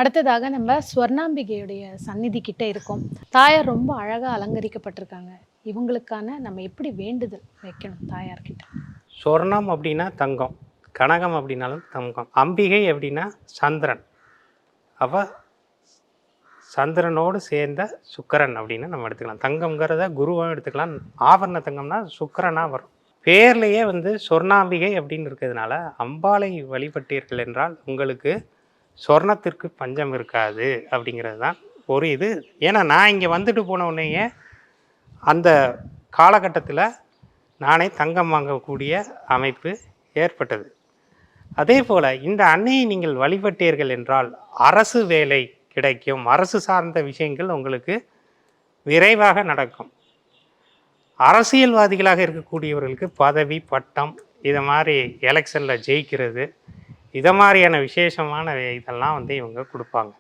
அடுத்ததாக நம்ம ஸ்வர்ணாம்பிகையுடைய சந்நிதி கிட்ட இருக்கோம். தாயார் ரொம்ப அழகா அலங்கரிக்கப்பட்டிருக்காங்க. இவங்களுக்கான நம்ம எப்படி வேண்டுதல் வைக்கணும் தாயார்கிட்ட? சொர்ணம் அப்படின்னா தங்கம், கனகம் அப்படின்னாலும் தங்கம். அம்பிகை அப்படின்னா சந்திரன். அவ சந்திரனோடு சேர்ந்த சுக்கிரன் அப்படின்னு நம்ம எடுத்துக்கலாம். தங்கம்ங்கிறத குருவாக எடுத்துக்கலாம். ஆபரண தங்கம்னா சுக்கிரனாக வரும். பேர்லேயே சொர்ணாம்பிகை அப்படின்னு இருக்கிறதுனால அம்பாளை வழிபட்டீர்கள் என்றால் உங்களுக்கு சொர்ணத்திற்கு பஞ்சம் இருக்காது அப்படிங்கிறது தான் ஒரு இது. ஏன்னா நான் இங்கே வந்துட்டு போன உடனேயே அந்த காலகட்டத்தில் நானே தங்கம் வாங்கக்கூடிய அமைப்பு ஏற்பட்டது. அதே போல் இந்த அன்னையை நீங்கள் வழிபட்டீர்கள் என்றால் அரசு வேலை கிடைக்கும். அரசு சார்ந்த விஷயங்கள் உங்களுக்கு விரைவாக நடக்கும். அரசியல்வாதிகளாக இருக்கக்கூடியவர்களுக்கு பதவி பட்டம் இதை மாதிரி எலெக்ஷனில் ஜெயிக்கிறது இதை மாதிரியான விசேஷமான இதெல்லாம் இவங்க கொடுப்பாங்க.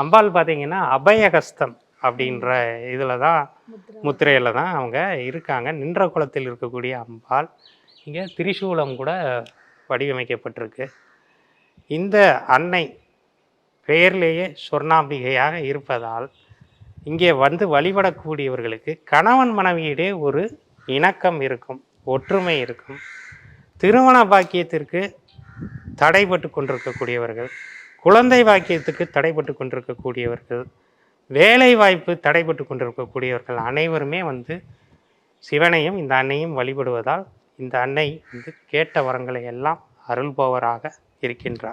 அம்பாள் பார்த்திங்கன்னா அபயகஸ்தம் அப்படின்ற இதில் தான் முத்திரையில் தான் அவங்க இருக்காங்க. நின்ற குளத்தில் இருக்கக்கூடிய அம்பாள். இங்கே திரிசூலம் கூட வடிவமைக்கப்பட்டிருக்கு. இந்த அன்னை பெயர்லேயே சொர்ணாம்பிகையாக இருப்பதால் இங்கே வழிபடக்கூடியவர்களுக்கு கணவன் மனைவியிடையே ஒரு இணக்கம் இருக்கும், ஒற்றுமை இருக்கும். திருமண பாக்கியத்திற்கு தடைபட்டு கொண்டிருக்கக்கூடியவர்கள், குழந்தை பாக்கியத்துக்கு தடைபட்டு கொண்டிருக்கக்கூடியவர்கள், வேலை வாய்ப்பு தடைபட்டு கொண்டிருக்கக்கூடியவர்கள் அனைவருமே சிவனையும் இந்த அன்னையும் வழிபடுவதால் இந்த அன்னை கேட்ட வரங்களை எல்லாம் அருள்பவராக இருக்கின்றார்.